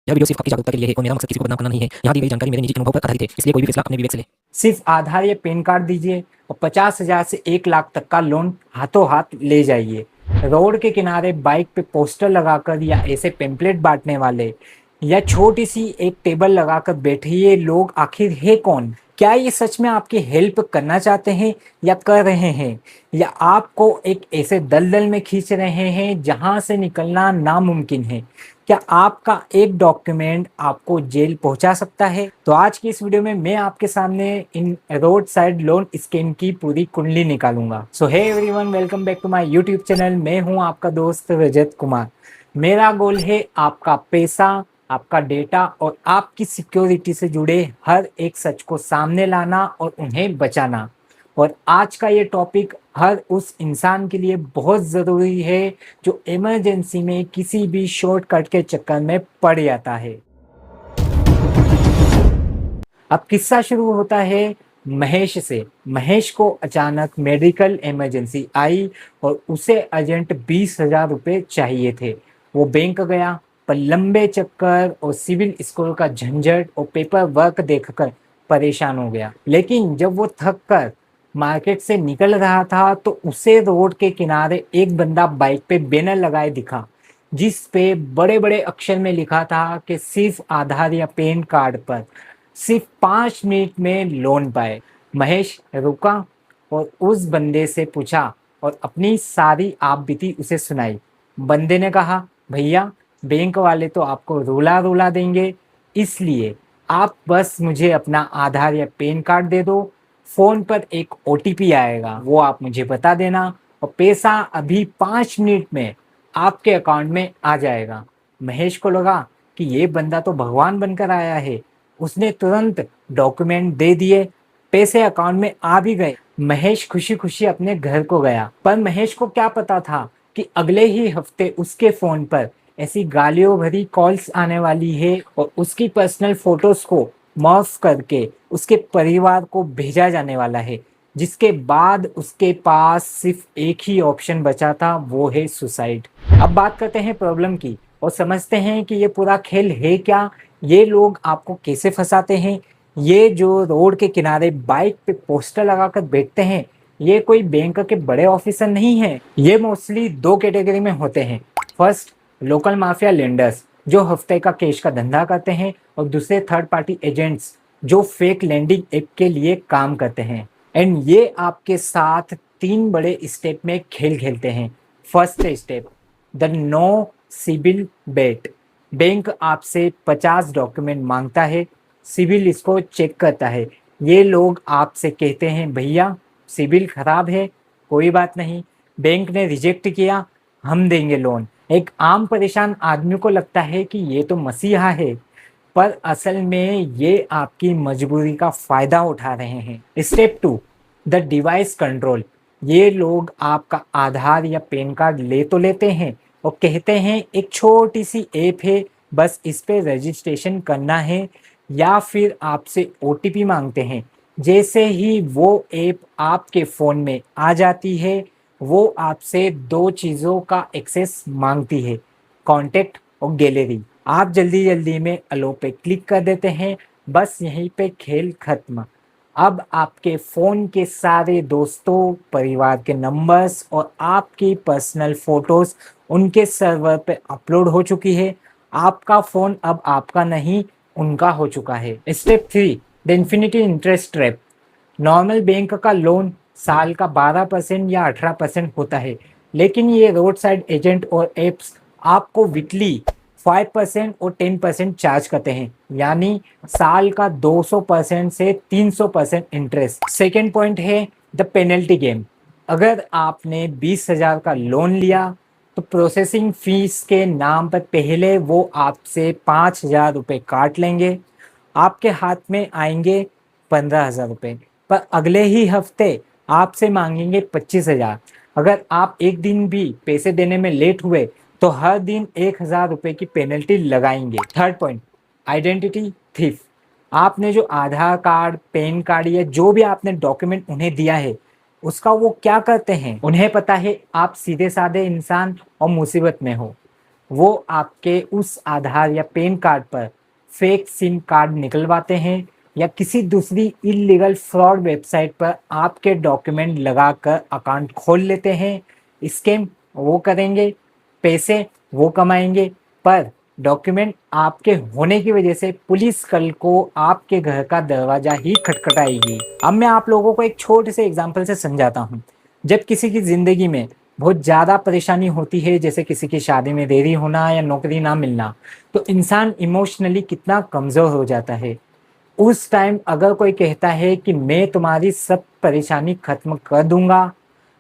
यह वीडियो सिर्फ आपकी जागरूकता के लिए है और मेरा मकसद किसी को बदनाम करना नहीं है। यहाँ दी गई जानकारी मेरे निजी अनुभव पर आधारित है, इसलिए कोई भी फैसला अपने विवेक से ले। सिर्फ आधार या पैन कार्ड दीजिए और 50,000 से 1 लाख तक का लोन हाथों हाथ ले जाइए। रोड के किनारे बाइक पे पोस्टर लगाकर या ऐसे पेम्पलेट बांटने वाले या छोटी सी एक टेबल लगाकर बैठे ये लोग आखिर है कौन? क्या ये सच में आपकी हेल्प करना चाहते हैं या कर रहे हैं, या आपको एक ऐसे दलदल में खींच रहे हैं जहां से निकलना नामुमकिन है? क्या आपका एक डॉक्यूमेंट आपको जेल पहुंचा सकता है? तो आज की इस वीडियो में मैं आपके सामने इन रोड साइड लोन स्कीम की पूरी कुंडली निकालूंगा। So hey everyone, welcome back to my YouTube channel. मैं हूं आपका दोस्त रजत कुमार। मेरा गोल है आपका पैसा, आपका डेटा और आपकी सिक्योरिटी से जुड़े हर एक सच को सामने लाना और उन्हें बचाना। और आज का ये टॉपिक हर उस इंसान के लिए बहुत ज़रूरी है जो इमरजेंसी में किसी भी शॉर्टकट के चक्कर में पड़ जाता है। अब किस्सा शुरू होता है महेश से। महेश को अचानक मेडिकल इमरजेंसी आई और उसे अर्जेंट 20,000 रुपये चाहिए थे। वो बैंक गया, पर लंबे चक्कर और सिविल स्कोर का झंझट और पेपर वर्क देखकर परेशान हो गया। लेकिन जब वो थक कर मार्केट से निकल रहा था तो उसे रोड के किनारे एक बंदा बाइक पे बैनर लगाए दिखा, जिस पे बड़े बड़े अक्षर में लिखा था कि सिर्फ आधार या पैन कार्ड पर सिर्फ 5 मिनट में लोन पाए। महेश रुका और उस बंदे से पूछा और अपनी सारी आप बीती उसे सुनाई। बंदे ने कहा, भैया बैंक वाले तो आपको रुला रुला देंगे, इसलिए आप बस मुझे अपना आधार या पैन कार्ड दे दो। फ़ोन पर एक ओटीपी आएगा, वो आप मुझे बता देना और पैसा अभी 5 मिनट में आपके अकाउंट में आ जाएगा। महेश को लगा कि ये बंदा तो भगवान बनकर आया है। उसने तुरंत डॉक्यूमेंट दे दिए, पैसे अकाउंट में आ भी गए। महेश खुशी खुशी अपने घर को गया, पर महेश को क्या पता था कि अगले ही हफ्ते उसके फ़ोन पर ऐसी गालियों भरी कॉल्स आने वाली है और उसकी पर्सनल फोटोज को मॉर्फ करके उसके परिवार को भेजा जाने वाला है, जिसके बाद उसके पास सिर्फ एक ही ऑप्शन बचा था, वो है सुसाइड। अब बात करते हैं प्रॉब्लम की और समझते हैं कि ये पूरा खेल है क्या, ये लोग आपको कैसे फंसाते हैं। ये जो रोड के किनारे बाइक पे पोस्टर लगाकर बैठते हैं, ये कोई बैंक के बड़े ऑफिसर नहीं है। ये मोस्टली 2 कैटेगरी में होते हैं। फर्स्ट, लोकल माफिया लेंडर्स जो हफ्ते का कैश का धंधा करते हैं, और दूसरे थर्ड पार्टी एजेंट्स जो फेक लैंडिंग ऐप के लिए काम करते हैं। एंड ये आपके साथ 3 बड़े स्टेप में खेल खेलते हैं। First step, the no CIBIL bet. Bank आपसे 50 डॉक्यूमेंट मांगता है, सिबिल इसको चेक करता है। ये लोग आपसे कहते हैं, भैया सिबिल खराब है, कोई बात नहीं, बैंक ने रिजेक्ट किया, हम देंगे लोन। एक आम परेशान आदमी को लगता है कि ये तो मसीहा है, पर असल में ये आपकी मजबूरी का फायदा उठा रहे हैं। Step 2, the device control. ये लोग आपका आधार या पैन कार्ड ले तो लेते हैं और कहते हैं एक छोटी सी ऐप है, बस इस पे रजिस्ट्रेशन करना है, या फिर आपसे ओटीपी मांगते हैं। जैसे ही वो ऐप आपके फ़ोन में आ जाती है, वो आपसे 2 चीज़ों का एक्सेस मांगती है, कॉन्टैक्ट और गैलरी। आप जल्दी जल्दी में अलो पे क्लिक कर देते हैं, बस यहीं पे खेल खत्म। अब आपके फ़ोन के सारे दोस्तों, परिवार के नंबर्स और आपकी पर्सनल फ़ोटोज़ उनके सर्वर पे अपलोड हो चुकी है। आपका फ़ोन अब आपका नहीं, उनका हो चुका है। Step 3, the infinity interest trap. Normal bank का लोन साल का 12% या 18% होता है, लेकिन ये रोड साइड एजेंट और एप्स आपको वीकली 5% और 10% चार्ज करते हैं, यानी साल का 200% से 300% इंटरेस्ट। सेकेंड पॉइंट है द पेनल्टी गेम। अगर आपने 20,000 का लोन लिया तो प्रोसेसिंग फीस के नाम पर पहले वो आपसे 5,000 रुपये काट लेंगे, आपके हाथ में आएंगे 15,000 रुपये, पर अगले ही हफ्ते आपसे मांगेंगे 25,000। अगर आप एक दिन भी पैसे देने में लेट हुए तो हर दिन 1,000 रुपये की पेनल्टी लगाएंगे। Third point, identity thief. आपने जो आधार कार्ड, पैन कार्ड या जो भी आपने डॉक्यूमेंट उन्हें दिया है, उसका वो क्या करते हैं? उन्हें पता है आप सीधे साधे इंसान और मुसीबत में हो, वो आपके उस आधार या पैन कार्ड पर फेक सिम कार्ड निकलवाते हैं या किसी दूसरी इलीगल फ्रॉड वेबसाइट पर आपके डॉक्यूमेंट लगाकर अकाउंट खोल लेते हैं। स्कैम वो करेंगे, पैसे वो कमाएंगे, पर डॉक्यूमेंट आपके होने की वजह से पुलिस कल को आपके घर का दरवाजा ही खटखटाएगी। अब मैं आप लोगों को एक छोटे से एग्जांपल से समझाता हूँ। जब किसी की ज़िंदगी में बहुत ज़्यादा परेशानी होती है, जैसे किसी की शादी में देरी होना या नौकरी ना मिलना, तो इंसान इमोशनली कितना कमज़ोर हो जाता है। उस टाइम अगर कोई कहता है कि मैं तुम्हारी सब परेशानी खत्म कर दूंगा,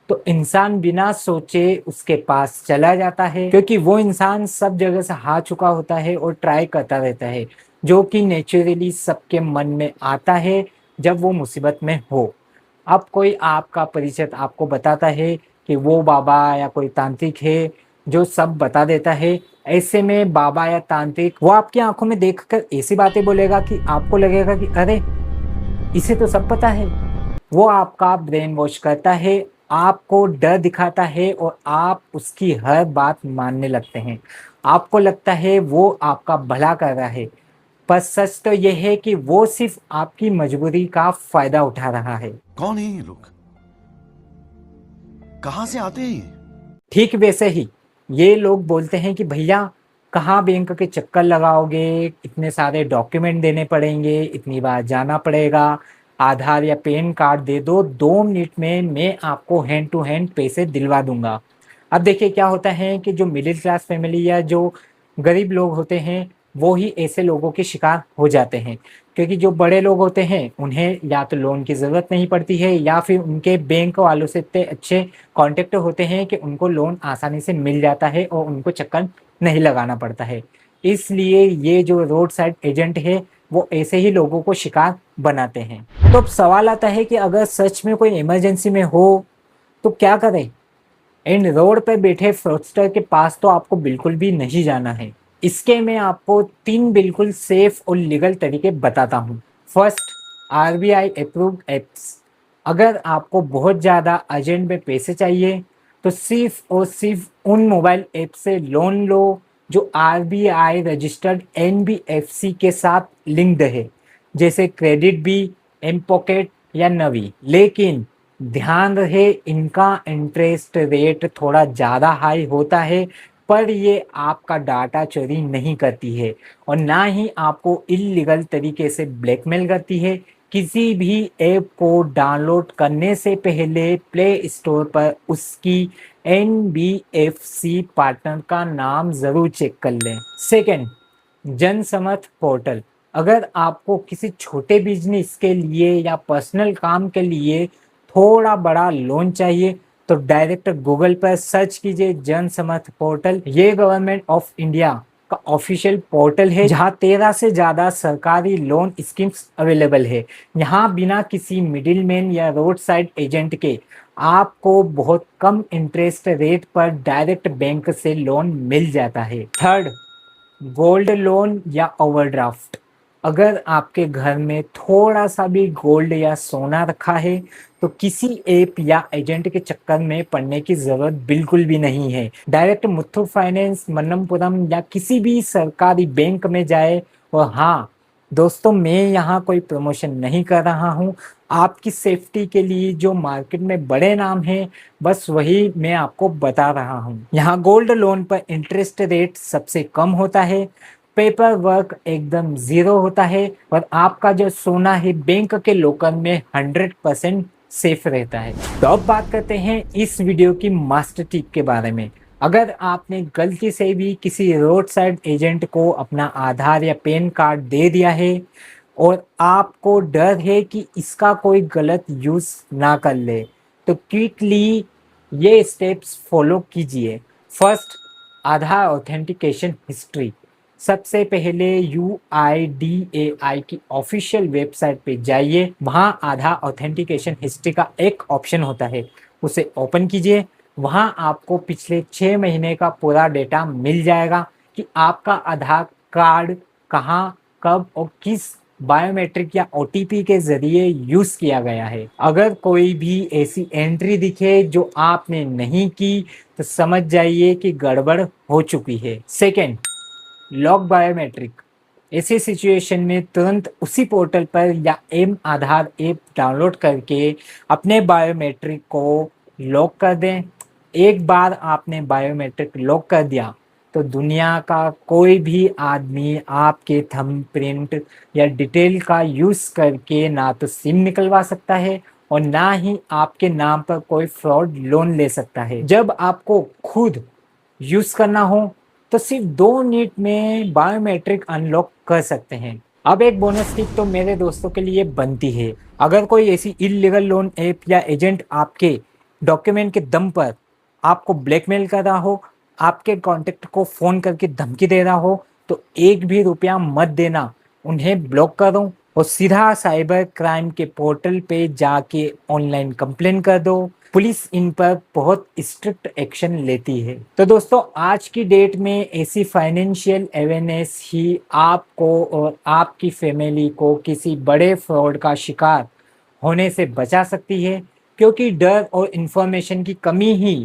तो इंसान बिना सोचे उसके पास चला जाता है, क्योंकि वो इंसान सब जगह से हार चुका होता है और ट्राई करता रहता है, जो कि नेचुरली सबके मन में आता है जब वो मुसीबत में हो। अब कोई आपका परिचित आपको बताता है कि वो बाबा या कोई तांत्रिक है जो सब बता देता है। ऐसे में बाबा या तांत्रिक वो आपकी आंखों में देखकर ऐसी बातें बोलेगा कि आपको लगेगा कि अरे इसे तो सब पता है। वो आपका ब्रेन वॉश करता है, आपको डर दिखाता है और आप उसकी हर बात मानने लगते हैं। आपको लगता है वो आपका भला कर रहा है, पर सच तो यह है कि वो सिर्फ आपकी मजबूरी का फायदा उठा रहा है। कौन है ये लोग? कहां से आते हैं ये? ठीक वैसे ही ये लोग बोलते हैं कि भैया कहाँ बैंक के चक्कर लगाओगे, इतने सारे डॉक्यूमेंट देने पड़ेंगे, इतनी बार जाना पड़ेगा, आधार या पैन कार्ड दे दो, 2 मिनट में मैं आपको हैंड टू हैंड पैसे दिलवा दूंगा। अब देखिए क्या होता है कि जो मिडिल क्लास फैमिली या जो गरीब लोग होते हैं वो ही ऐसे लोगों के शिकार हो जाते हैं, क्योंकि जो बड़े लोग होते हैं उन्हें या तो लोन की ज़रूरत नहीं पड़ती है या फिर उनके बैंक वालों से इतने अच्छे कांटेक्ट होते हैं कि उनको लोन आसानी से मिल जाता है और उनको चक्कर नहीं लगाना पड़ता है। इसलिए ये जो रोड साइड एजेंट है वो ऐसे ही लोगों को शिकार बनाते हैं। तो अब सवाल आता है कि अगर सच में कोई इमरजेंसी में हो तो क्या करें? इन रोड पर बैठे फ्रॉडस्टर के पास तो आपको बिल्कुल भी नहीं जाना है। इसके मैं आपको 3 बिल्कुल सेफ और लीगल तरीके बताता हूँ। First, RBI approved apps. अगर आपको बहुत ज़्यादा अर्जेंट में पैसे चाहिए तो सिर्फ और सिर्फ उन मोबाइल ऐप से लोन लो जो आरबीआई रजिस्टर्ड एनबीएफसी के साथ लिंक्ड है, जैसे क्रेडिट बी, एम पॉकेट या नवी। लेकिन ध्यान रहे इनका इंटरेस्ट रेट थोड़ा ज़्यादा हाई होता है, पर ये आपका डाटा चोरी नहीं करती है और ना ही आपको इल्लीगल तरीके से ब्लैकमेल करती है। किसी भी ऐप को डाउनलोड करने से पहले प्ले स्टोर पर उसकी एनबीएफसी पार्टनर का नाम ज़रूर चेक कर लें। सेकेंड, जन समर्थ पोर्टल। अगर आपको किसी छोटे बिजनेस के लिए या पर्सनल काम के लिए थोड़ा बड़ा लोन चाहिए तो डायरेक्ट गूगल पर सर्च कीजिए जन समर्थ पोर्टल। ये गवर्नमेंट ऑफ इंडिया का ऑफिशियल पोर्टल है जहां 13 से ज़्यादा सरकारी लोन स्कीम्स अवेलेबल है। यहाँ बिना किसी मिडिलमैन या रोड साइड एजेंट के आपको बहुत कम इंटरेस्ट रेट पर डायरेक्ट बैंक से लोन मिल जाता है। थर्ड, गोल्ड लोन या ओवरड्राफ्ट। अगर आपके घर में थोड़ा सा भी गोल्ड या सोना रखा है तो किसी ऐप या एजेंट के चक्कर में पड़ने की ज़रूरत बिल्कुल भी नहीं है। डायरेक्ट मुथूट फाइनेंस, मनप्पुरम या किसी भी सरकारी बैंक में जाए। और हाँ दोस्तों, मैं यहाँ कोई प्रमोशन नहीं कर रहा हूँ, आपकी सेफ्टी के लिए जो मार्केट में बड़े नाम हैं बस वही मैं आपको बता रहा हूँ। यहाँ गोल्ड लोन पर इंटरेस्ट रेट सबसे कम होता है, पेपर वर्क एकदम ज़ीरो होता है और आपका जो सोना है बैंक के लॉकर में 100% सेफ रहता है। तो अब बात करते हैं इस वीडियो की मास्टर टिप के बारे में। अगर आपने गलती से भी किसी रोड साइड एजेंट को अपना आधार या पैन कार्ड दे दिया है और आपको डर है कि इसका कोई गलत यूज़ ना कर ले, तो क्विकली ये स्टेप्स फॉलो कीजिए। फर्स्ट, आधार ऑथेंटिकेशन हिस्ट्री। सबसे पहले UIDAI की ऑफिशियल वेबसाइट पे जाइए, वहाँ आधार ऑथेंटिकेशन हिस्ट्री का एक ऑप्शन होता है, उसे ओपन कीजिए। वहाँ आपको पिछले 6 महीने का पूरा डेटा मिल जाएगा कि आपका आधार कार्ड कहाँ, कब और किस बायोमेट्रिक या ओटीपी के जरिए यूज किया गया है। अगर कोई भी ऐसी एंट्री दिखे जो आपने नहीं की तो समझ जाइए कि गड़बड़ हो चुकी है। Second, lock biometric. ऐसी सिचुएशन में तुरंत उसी पोर्टल पर या एम आधार ऐप डाउनलोड करके अपने बायोमेट्रिक को लॉक कर दें। एक बार आपने बायोमेट्रिक लॉक कर दिया तो दुनिया का कोई भी आदमी आपके थंबप्रिंट या डिटेल का यूज करके ना तो सिम निकलवा सकता है और ना ही आपके नाम पर कोई फ्रॉड लोन ले सकता है। जब आपको खुद यूज करना हो तो सिर्फ 2 मिनट में बायोमेट्रिक अनलॉक कर सकते हैं। अब एक बोनस टिप तो मेरे दोस्तों के लिए बनती है। अगर कोई ऐसी इलीगल लोन ऐप या एजेंट आपके डॉक्यूमेंट के दम पर आपको ब्लैकमेल कर रहा हो, आपके कॉन्टेक्ट को फोन करके धमकी दे रहा हो, तो एक भी रुपया मत देना, उन्हें ब्लॉक करो और सीधा साइबर क्राइम के पोर्टल पे जाके ऑनलाइन कंप्लेन कर दो। पुलिस इन पर बहुत स्ट्रिक्ट एक्शन लेती है। तो दोस्तों, आज की डेट में ऐसी फाइनेंशियल अवेयरनेस ही आपको और आपकी फैमिली को किसी बड़े फ्रॉड का शिकार होने से बचा सकती है, क्योंकि डर और इन्फॉर्मेशन की कमी ही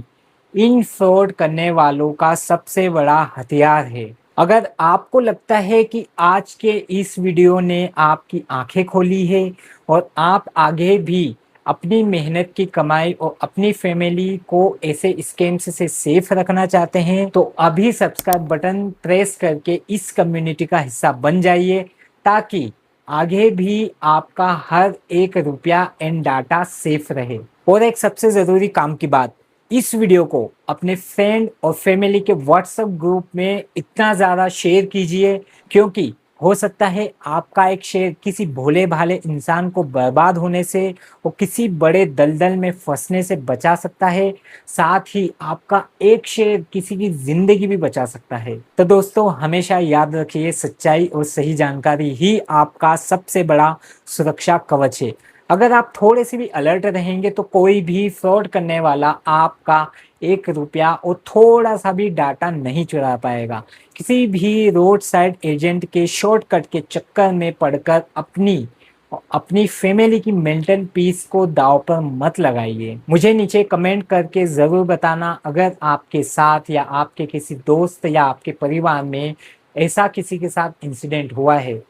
इन फ्रॉड करने वालों का सबसे बड़ा हथियार है। अगर आपको लगता है कि आज के इस वीडियो ने आपकी आंखें खोली है और आप आगे भी अपनी मेहनत की कमाई और अपनी फैमिली को ऐसे स्कैम्स से सेफ रखना चाहते हैं, तो अभी सब्सक्राइब बटन प्रेस करके इस कम्युनिटी का हिस्सा बन जाइए, ताकि आगे भी आपका हर एक रुपया एंड डाटा सेफ रहे। और एक सबसे ज़रूरी काम की बात, इस वीडियो को अपने फ्रेंड और फैमिली के व्हाट्सएप ग्रुप में इतना ज़्यादा शेयर कीजिए, क्योंकि हो सकता है आपका एक शेयर किसी भोले भाले इंसान को बर्बाद होने से और किसी बड़े दलदल में फंसने से बचा सकता है। साथ ही आपका एक शेयर किसी की जिंदगी भी बचा सकता है। तो दोस्तों, हमेशा याद रखिए, सच्चाई और सही जानकारी ही आपका सबसे बड़ा सुरक्षा कवच है। अगर आप थोड़े से भी अलर्ट रहेंगे तो कोई भी फ्रॉड करने वाला आपका एक रुपया और थोड़ा सा भी डाटा नहीं चुरा पाएगा। किसी भी रोड साइड एजेंट के शॉर्टकट के चक्कर में पड़कर अपनी फैमिली की मेंटल पीस को दांव पर मत लगाइए। मुझे नीचे कमेंट करके ज़रूर बताना अगर आपके साथ या आपके किसी दोस्त या आपके परिवार में ऐसा किसी के साथ इंसिडेंट हुआ है।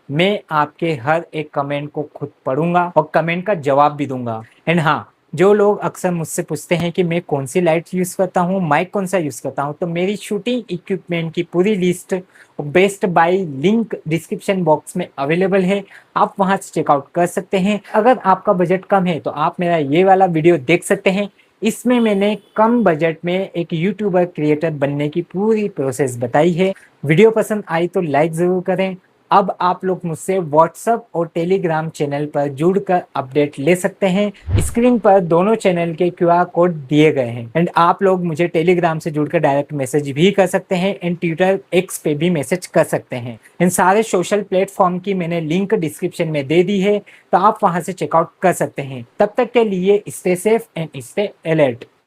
मैं आपके हर एक कमेंट को खुद पढ़ूंगा और कमेंट का जवाब भी दूंगा। एंड हाँ, जो लोग अक्सर मुझसे पूछते हैं कि मैं कौन सी लाइट यूज़ करता हूँ, माइक कौन सा यूज़ करता हूँ, तो मेरी शूटिंग इक्विपमेंट की पूरी list best bye link description box में अवेलेबल है। आप वहाँ से चेकआउट कर सकते हैं। अगर आपका बजट कम है तो आप मेरा ये वाला वीडियो देख सकते हैं। इसमें मैंने कम बजट में एक यूट्यूबर क्रिएटर बनने की पूरी प्रोसेस बताई है। वीडियो पसंद आई तो लाइक ज़रूर करें। अब आप लोग मुझसे व्हाट्सएप और टेलीग्राम चैनल पर जुड़कर अपडेट ले सकते हैं। स्क्रीन पर दोनों चैनल के क्यूआर कोड दिए गए हैं। एंड आप लोग मुझे टेलीग्राम से जुड़कर डायरेक्ट मैसेज भी कर सकते हैं एंड ट्विटर एक्स पे भी मैसेज कर सकते हैं। इन सारे सोशल प्लेटफॉर्म की मैंने लिंक डिस्क्रिप्शन में दे दी है, तो आप वहां से चेकआउट कर सकते हैं। तब तक के लिए stay safe and stay alert.